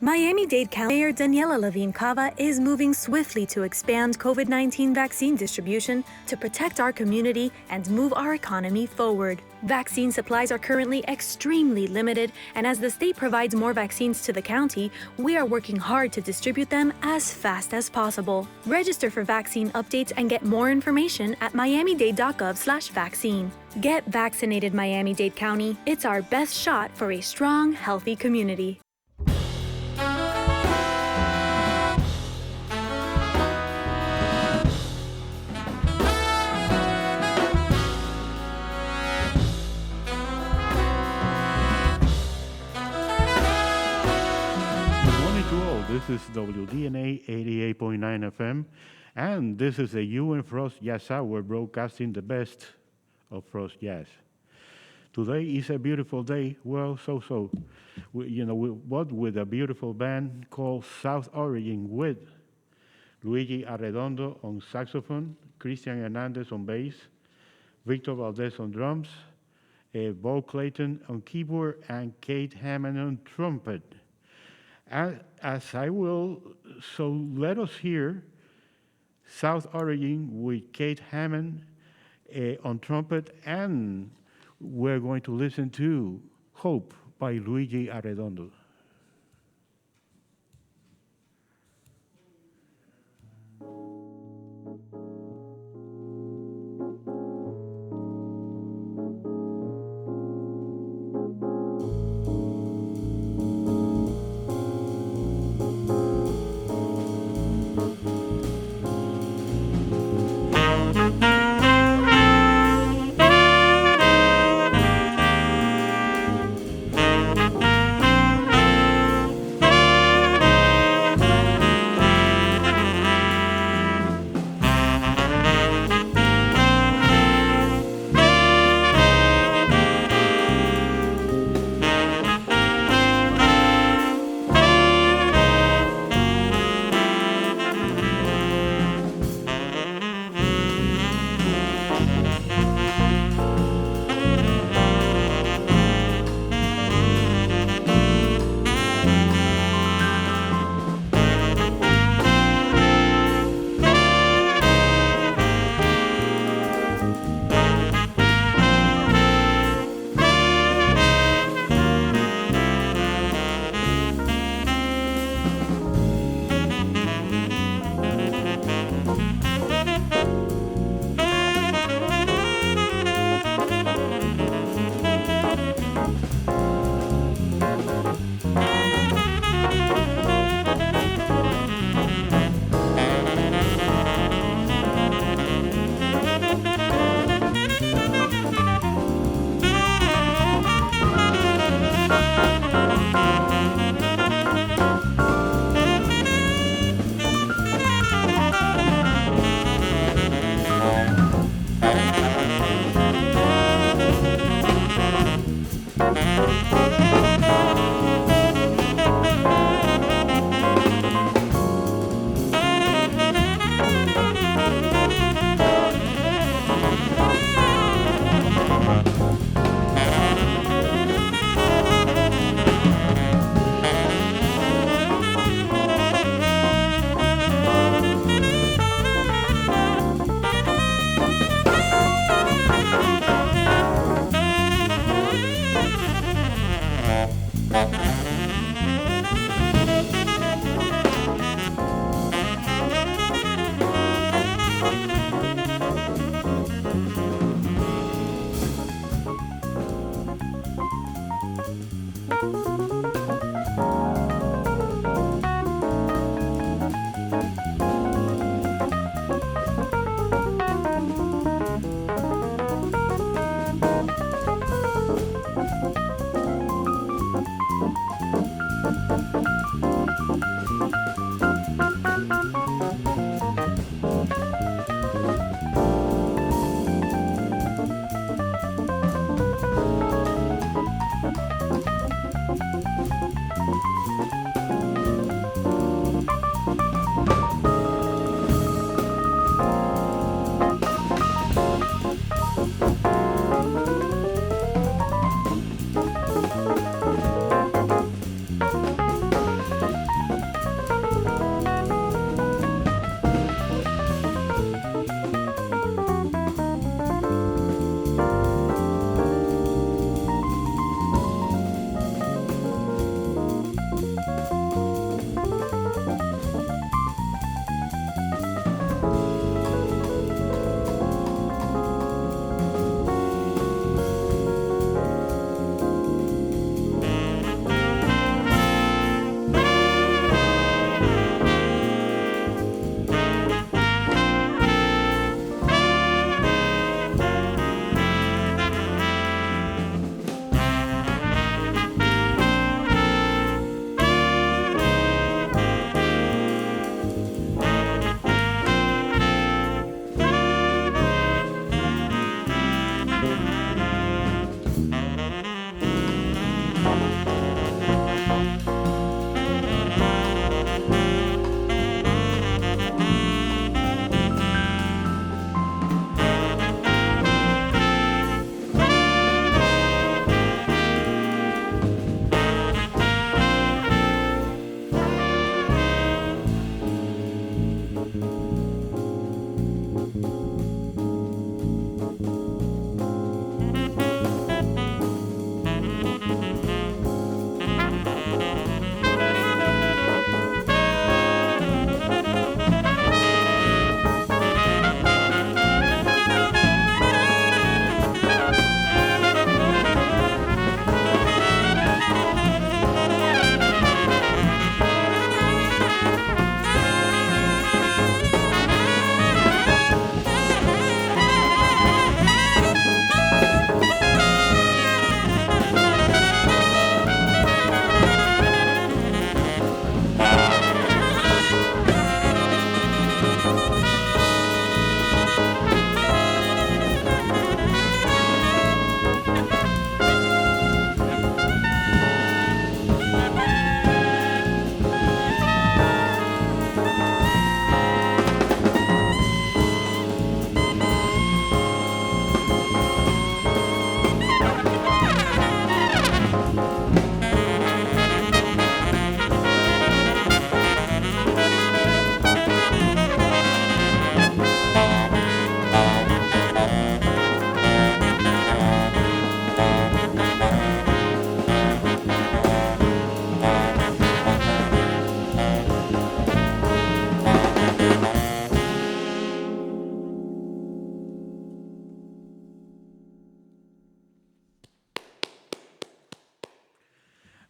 Miami-Dade County Mayor Daniela Levine Cava is moving swiftly to expand COVID-19 vaccine distribution to protect our community and move our economy forward. Vaccine supplies are currently extremely limited, and as the state provides more vaccines to the county, we are working hard to distribute them as fast as possible. Register for vaccine updates and get more information at miamidade.gov/vaccine. Get vaccinated, Miami-Dade County. It's our best shot for a strong, healthy community. This is WDNA 88.9 FM, and this is the You and Frost Jazz Hour, broadcasting the best of Frost Jazz. Today is a beautiful day. Well, with a beautiful band called South Origin with Luigi Arredondo on saxophone, Cristian Hernandez on bass, Victor Valdez on drums, Beau Clayton on keyboard, and Kate Hamann on trumpet. As I will, so let us hear South Origin with Kate Hamann on trumpet, and we're going to listen to Hope by Luigi Arredondo.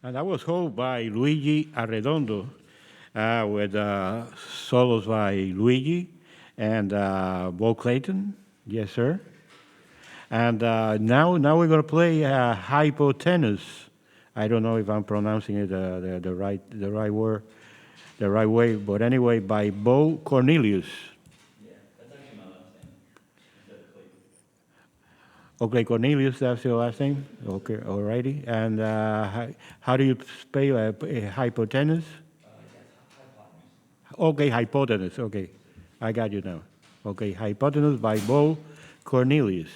And that was hosted by Luigi Arredondo, with solos by Luigi and Beau Clayton. Yes, sir. And now we're going to play Hypotenuse. I don't know if I'm pronouncing it the right word, the right way, but anyway, by Beau Cornelius. Yeah, that's actually my last name instead of Clayton. Okay, Cornelius, that's your last name? Okay, alrighty. And how do you spell hypotenuse? Hypotenuse. Okay, hypotenuse, okay. I got you now. Okay, Hypotenuse by Beau Cornelius.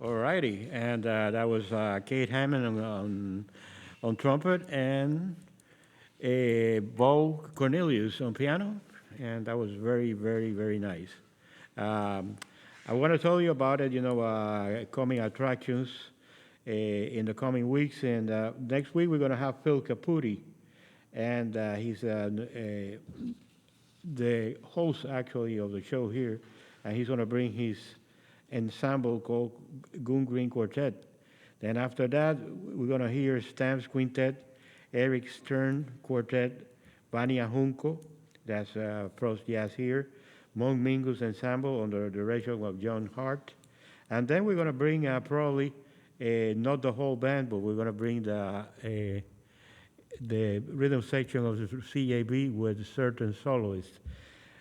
All righty, and that was Kate Hamann on trumpet and Beau Cornelius on piano, and that was very, very, very nice. I want to tell you about it, coming attractions in the coming weeks, and next week we're going to have Phil Caputi, and he's the host actually of the show here, and he's going to bring his ensemble called Goon Green Quartet. Then after that, we're going to hear Stamps Quintet, Eric Stern Quartet, Vania Junco, that's Prost Jazz here, Monk Mingus Ensemble under the direction of John Hart. And then we're going to bring probably not the whole band, but we're going to bring the rhythm section of the CAB with certain soloists.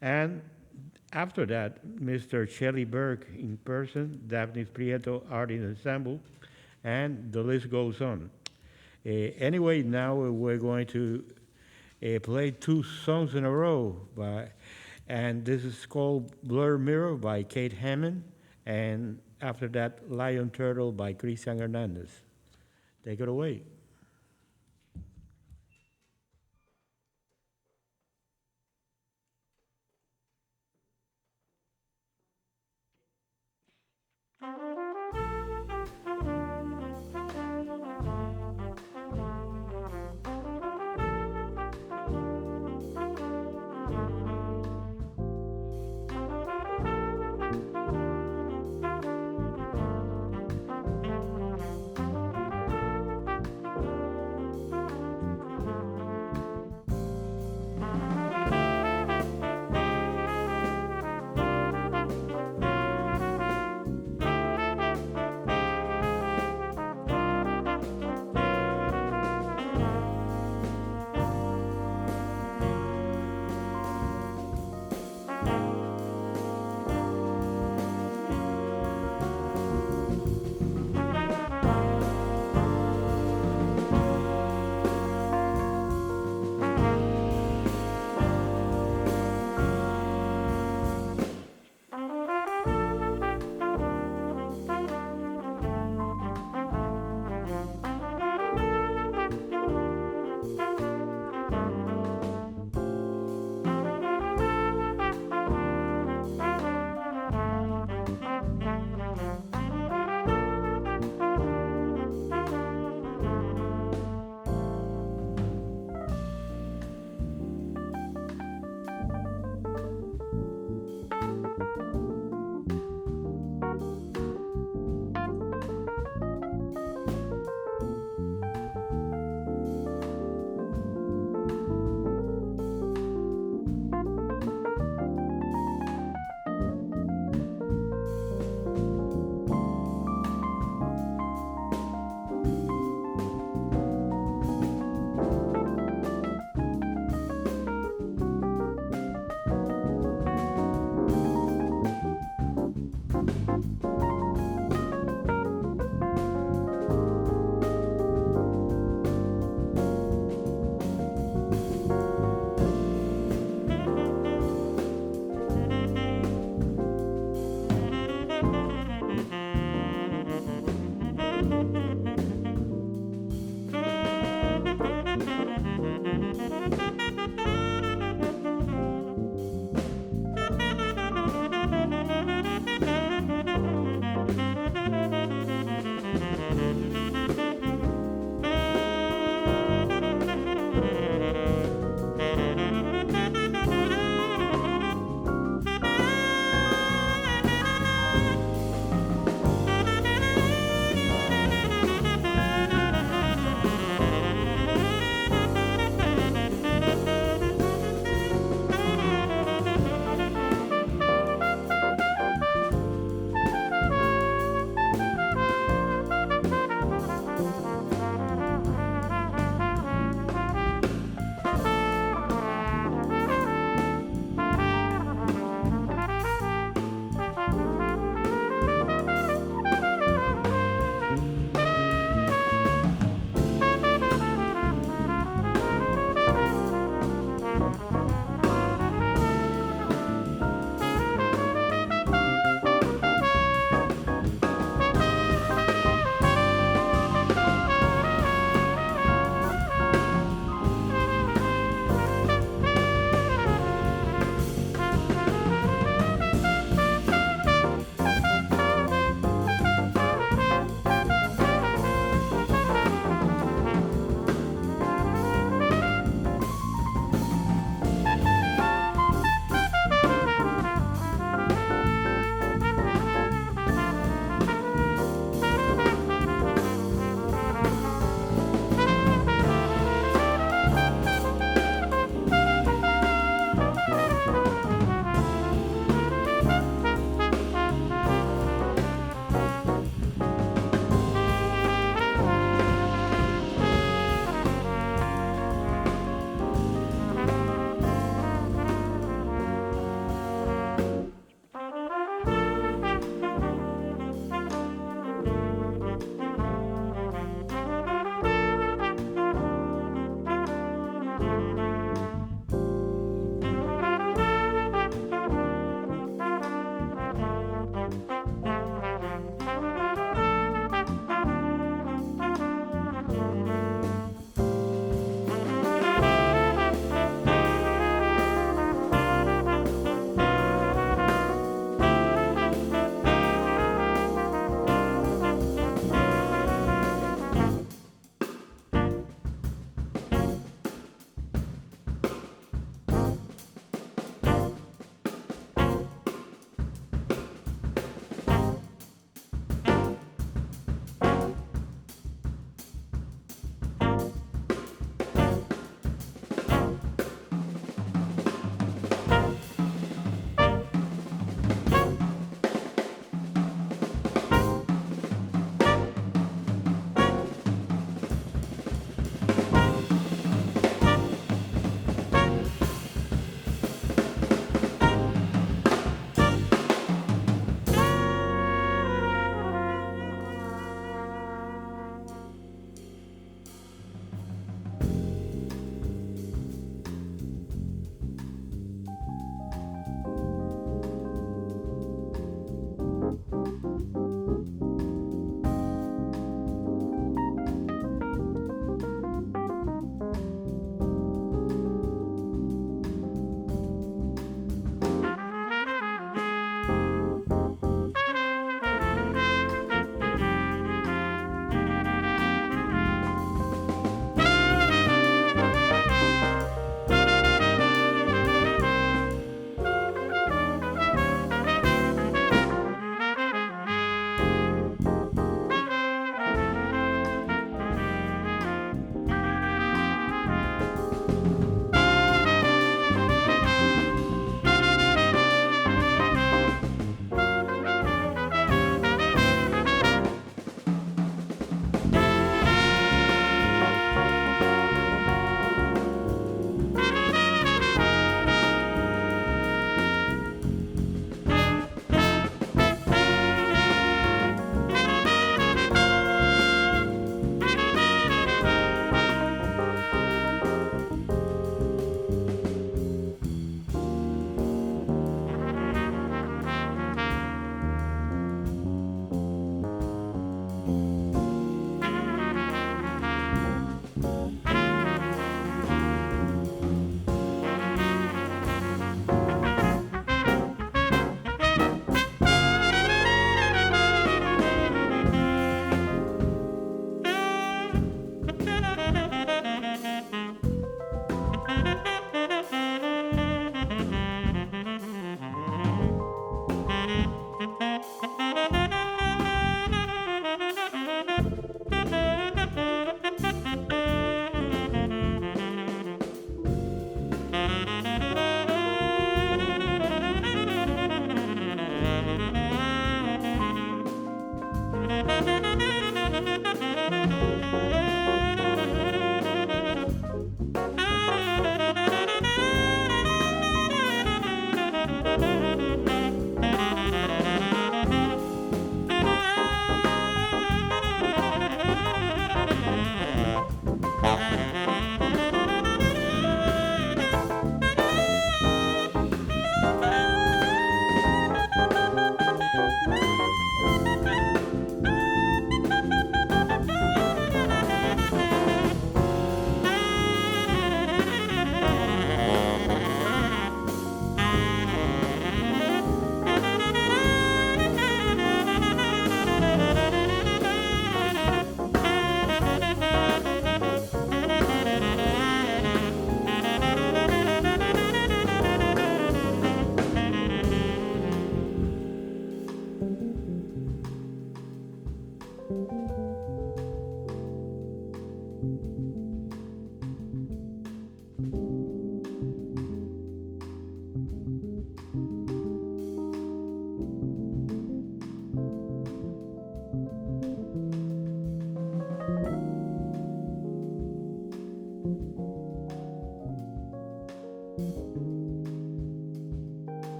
And after that, Mr. Shelley Burke in person, Daphne Prieto Artist Ensemble, and the list goes on. Anyway, now we're going to play two songs in a row, and this is called Blur Mirror by Kate Hamann, and after that, Lion Turtle by Cristian Hernandez. Take it away.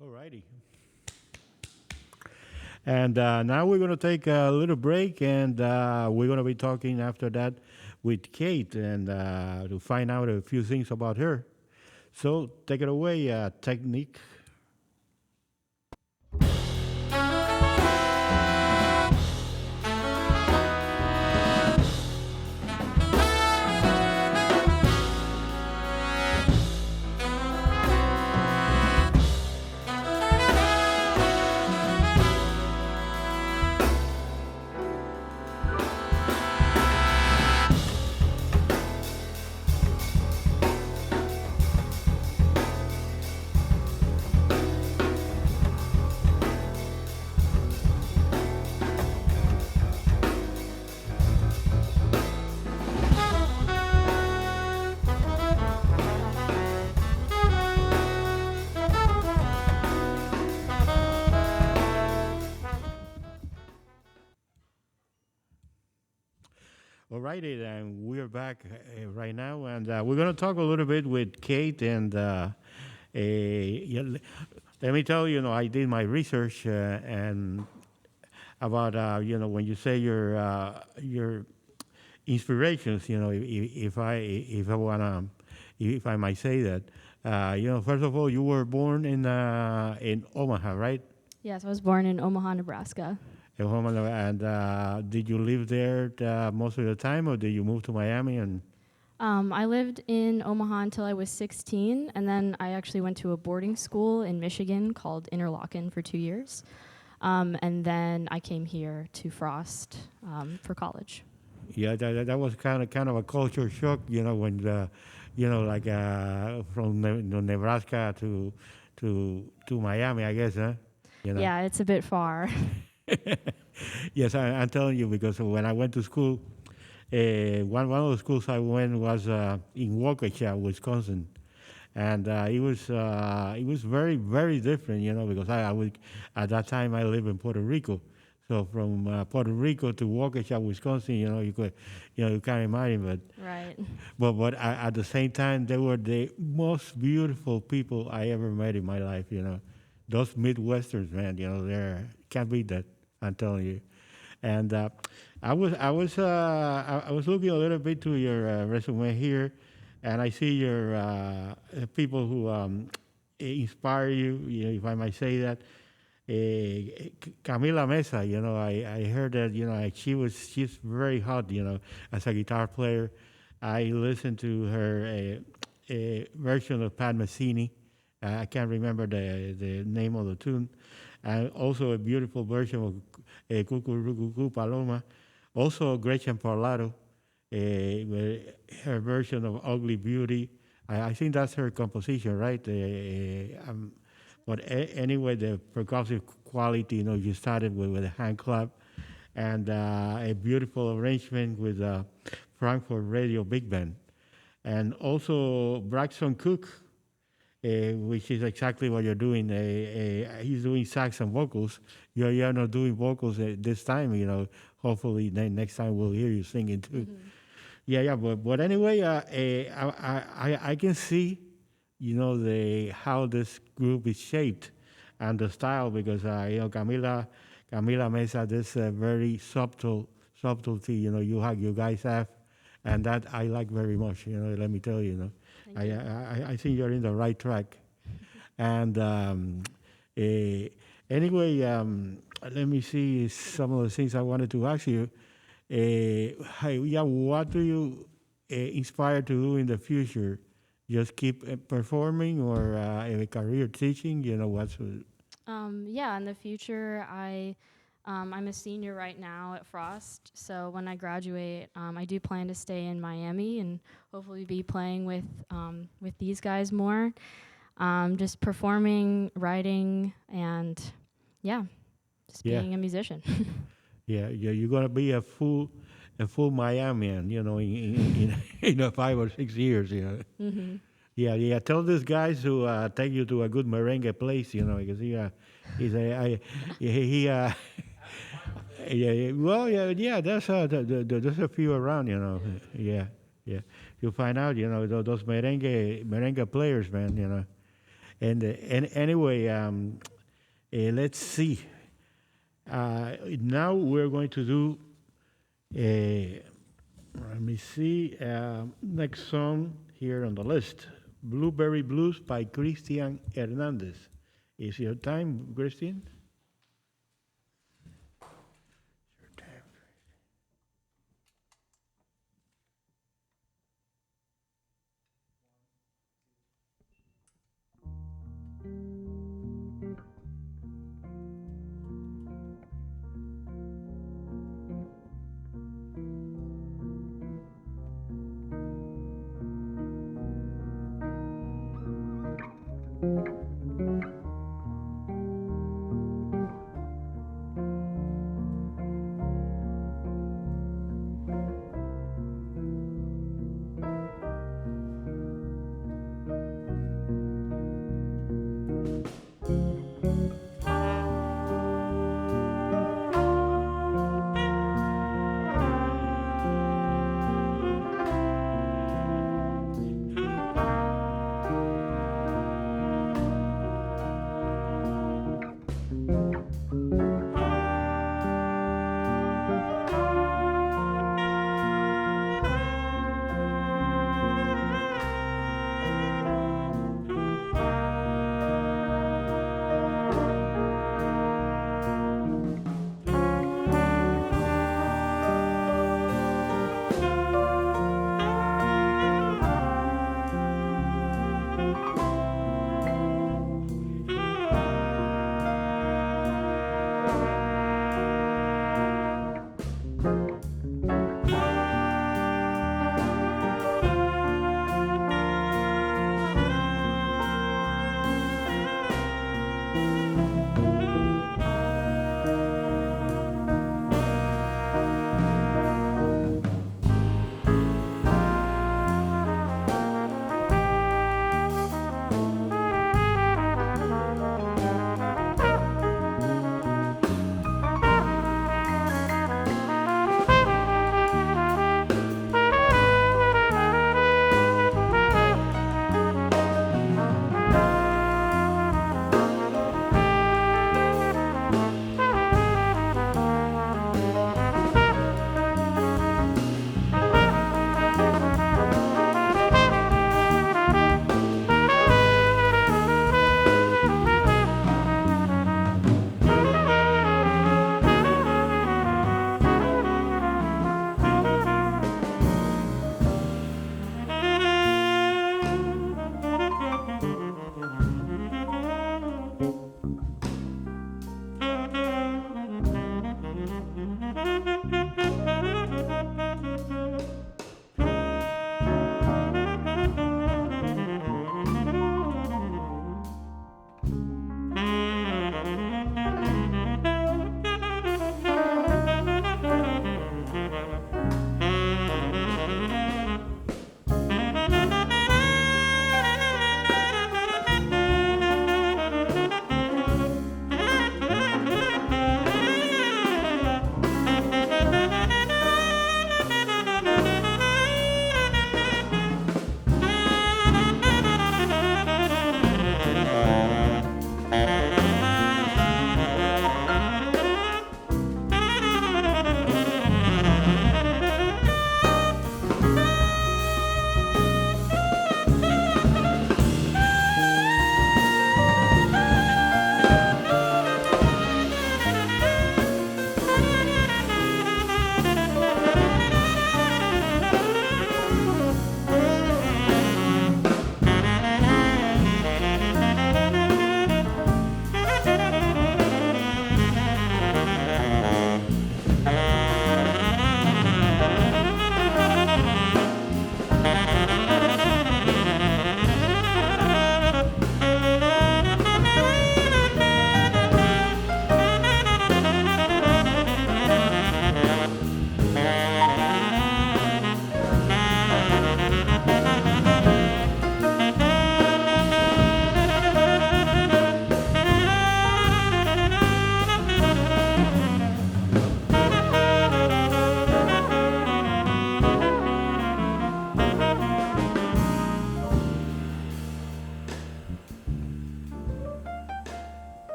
All righty. And now we're going to take a little break, and we're going to be talking after that with Kate and to find out a few things about her. So take it away, Technique. All righty, then we're back right now, and we're going to talk a little bit with Kate. And yeah, let me tell you, I did my research and about when you say your inspirations. If I might say that, first of all, you were born in Omaha, right? Yes, I was born in Omaha, Nebraska. And did you live there most of the time, or did you move to Miami? And I lived in Omaha until I was 16, and then I actually went to a boarding school in Michigan called Interlochen for 2 years. And then I came here to Frost for college. Yeah, that was kind of a culture shock, when from Nebraska to Miami, I guess, huh? Yeah, it's a bit far. Yes, I'm telling you, because when I went to school, one of the schools I went was in Waukesha, Wisconsin, and it was very, very different, because I was, at that time I lived in Puerto Rico, so from Puerto Rico to Waukesha, Wisconsin, you can't imagine, but at the same time they were the most beautiful people I ever met in my life, those Midwesterners, man, they can't beat that. I'm telling you. And I was looking a little bit to your resume here, and I see your people who inspire you, if I might say that. Camila Mesa, I heard that, she's very hot, as a guitar player. I listened to her version of Pat Messini. I can't remember the name of the tune. And also a beautiful version of Cucurucucu Paloma. Also Gretchen Parlato, her version of Ugly Beauty. I think that's her composition, right? But anyway, the percussive quality, you started with a hand clap and a beautiful arrangement with Frankfurt Radio Big Band. And also Braxton Cook, which is exactly what you're doing. He's doing sax and vocals. You're not doing vocals this time, Hopefully next time we'll hear you singing too. Mm-hmm. Yeah, but anyway, I can see how this group is shaped and the style, because Camila Mesa, this very subtlety you guys have, and that I like very much. Let me tell you. I think you're in the right track. And anyway, let me see some of the things I wanted to ask you. What do you inspire to do in the future? Just keep performing, or a career teaching? What's Yeah, in the future, I'm a senior right now at Frost. So when I graduate, I do plan to stay in Miami and hopefully be playing with these guys more. Just performing, writing, and just being a musician. You're gonna be a full Miamian, in 5 or 6 years, Mm-hmm. Yeah. Tell these guys to take you to a good merengue place, because there's a few around, Yeah. You'll find out, those merengue players, man, And anyway, let's see. Now we're going to do. Let me see. Next song here on the list, "Blueberry Blues" by Cristian Hernandez. Is your time, Cristian? Your time.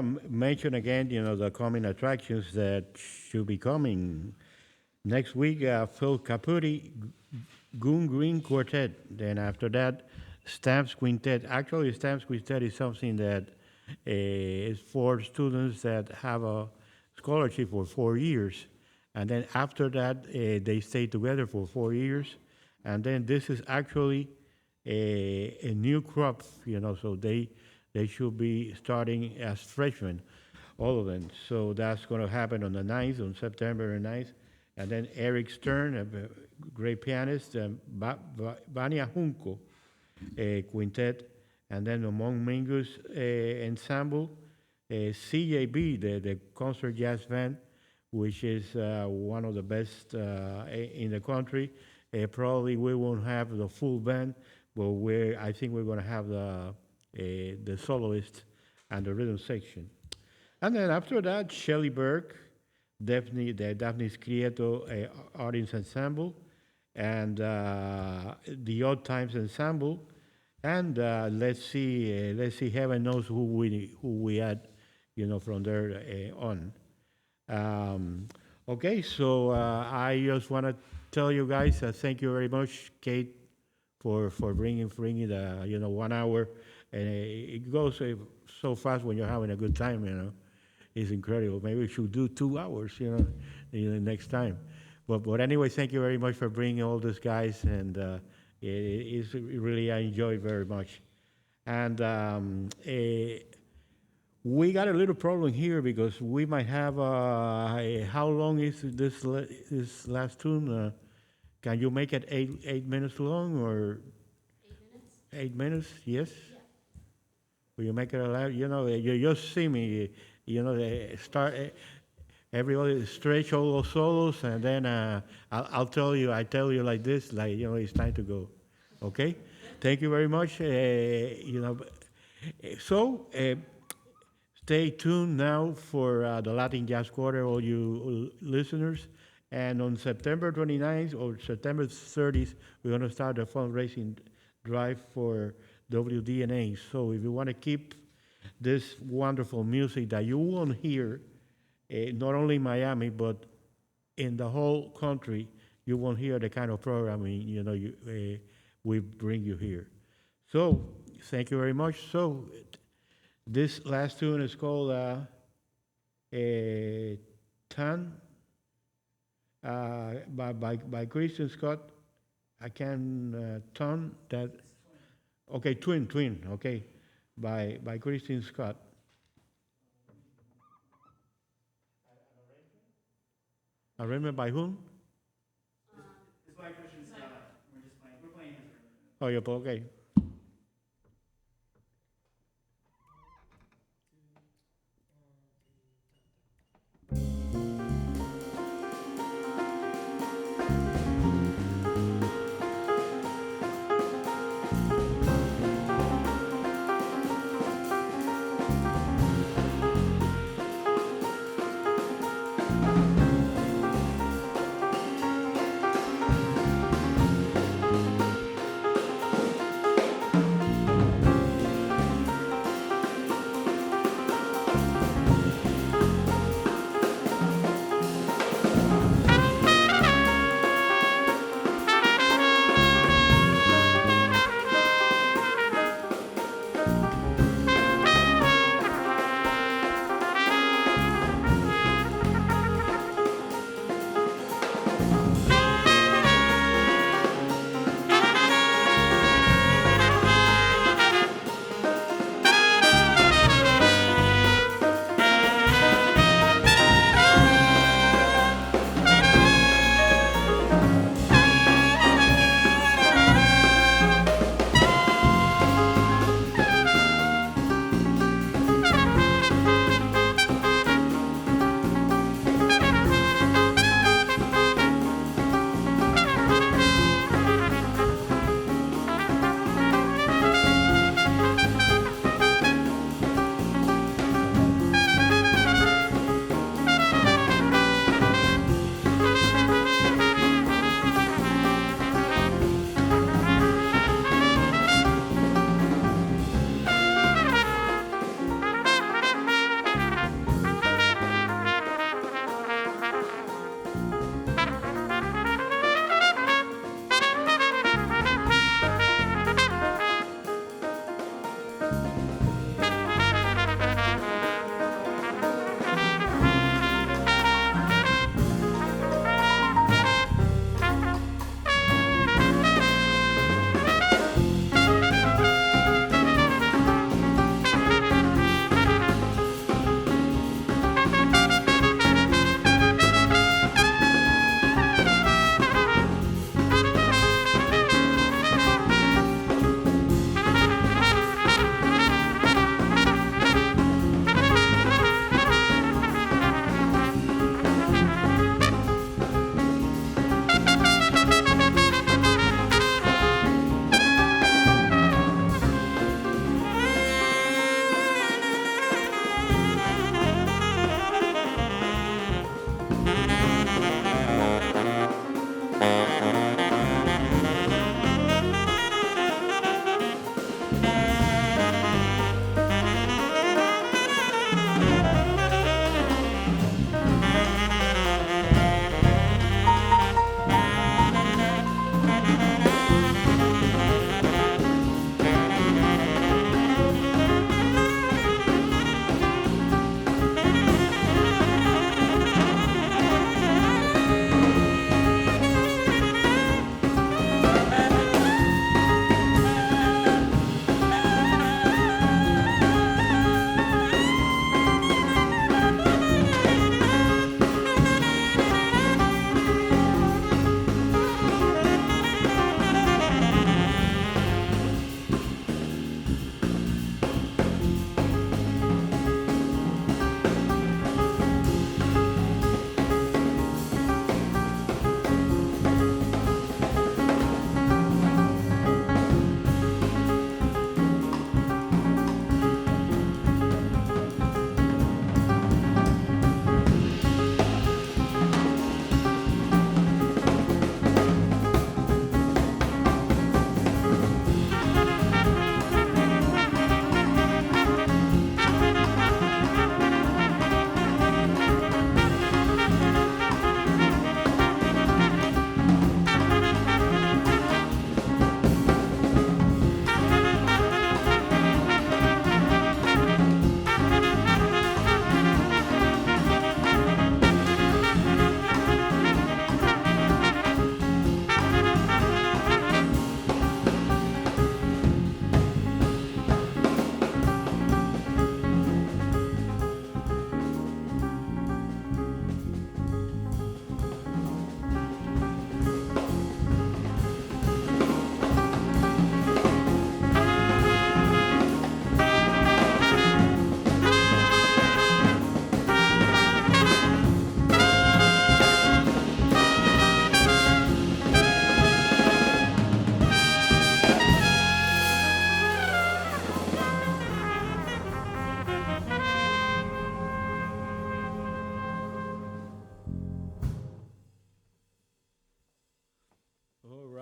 to mention again, the coming attractions that should be coming. Next week, Phil Caputi, Goon Green Quartet. Then after that, Stamps Quintet. Actually, Stamps Quintet is something that is for students that have a scholarship for 4 years. And then after that, they stay together for 4 years. And then this is actually a new crop, so they should be starting as freshmen, all of them. So that's going to happen on the 9th, on September 9th. And then Eric Stern, a great pianist, Vania Junco Quintet, and then the Monk Mingus Ensemble, CJB, the concert jazz band, which is one of the best in the country. Probably we won't have the full band, but I think we're going to have the soloist and the rhythm section. And then after that, Shelley Burke, the Daphnis Crieto Audience Ensemble, and the Odd Times Ensemble, and let's see, heaven knows who we had, from there on. Okay, so I just want to tell you guys, thank you very much, Kate, for bringing the 1 hour, and it goes so fast when you're having a good time, It's incredible. Maybe we should do 2 hours, next time. But anyway, thank you very much for bringing all these guys, and it's really, I enjoy it very much. And we got a little problem here because we might have, how long is this last tune? Can you make it 8 minutes long, or? 8 minutes? 8 minutes, yes? Yeah. Will you make it alive? You just see me, start, everybody stretch all those solos, and then I tell you like this, it's time to go. Okay? Thank you very much. So, stay tuned now for the Latin Jazz Quarter, all you listeners. And on September 29th or September 30th, we're going to start a fundraising drive for WDNA. So if you want to keep this wonderful music that you won't hear, not only in Miami, but in the whole country, you won't hear the kind of programming, we bring you here. So thank you very much. So this last tune is called Tan. By Christian Scott. I can tone that. Okay, twin. Okay, by Christian Scott. Arrangement by whom? It's by Christian Scott. We're playing his arrangement. Oh, yeah, okay.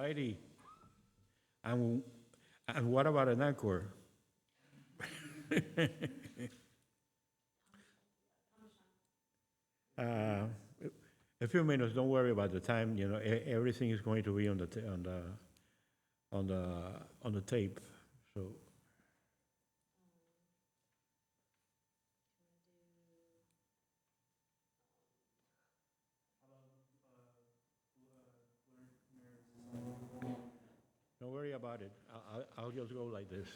righty. And what about an encore? Uh, a few minutes. Don't worry about the time. You know, everything is going to be on the on the tape. So. Don't worry about it. I'll just go like this.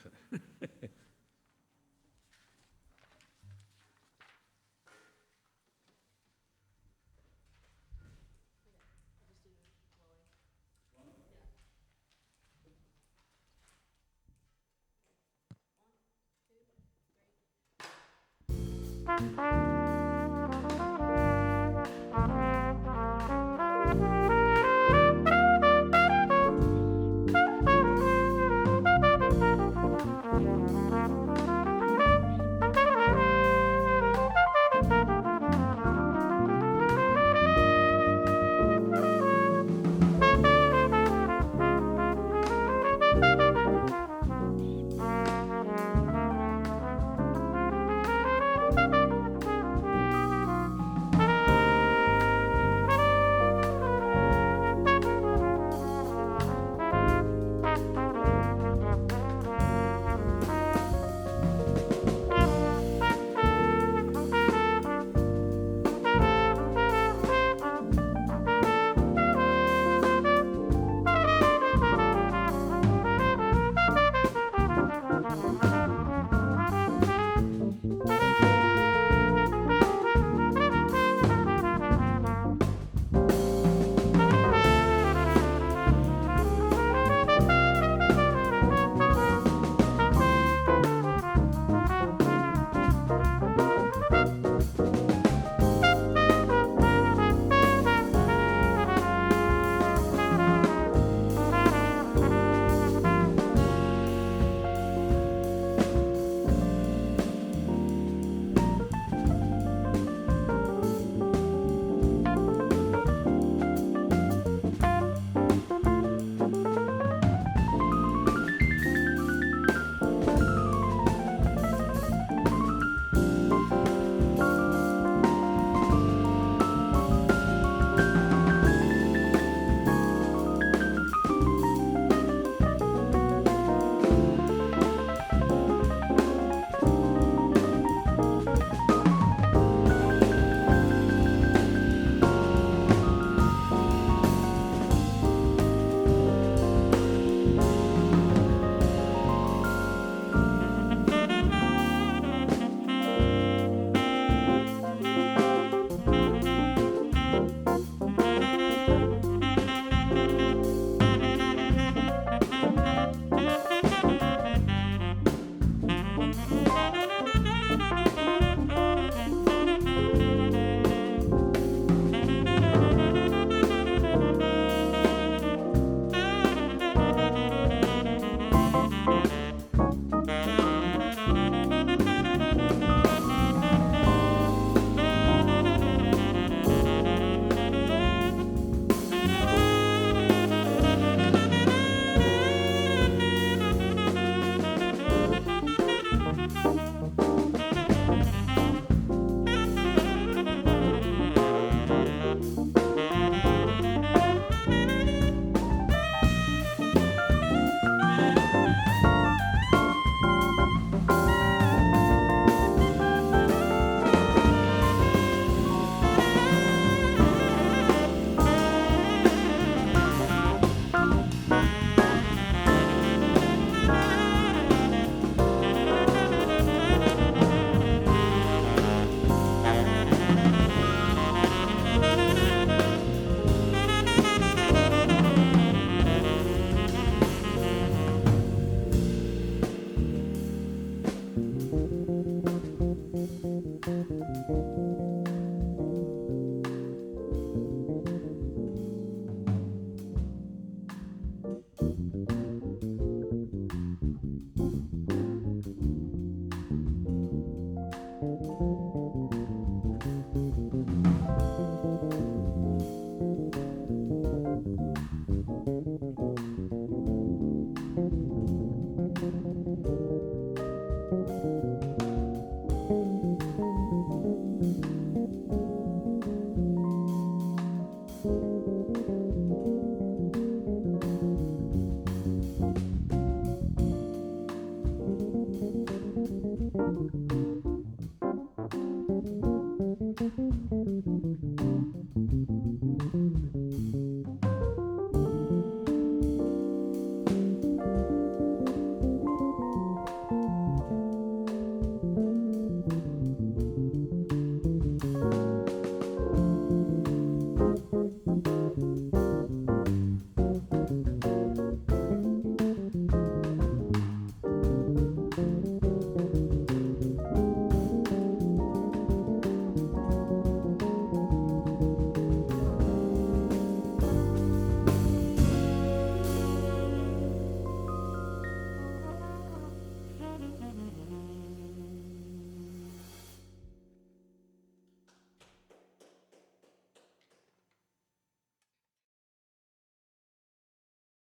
you.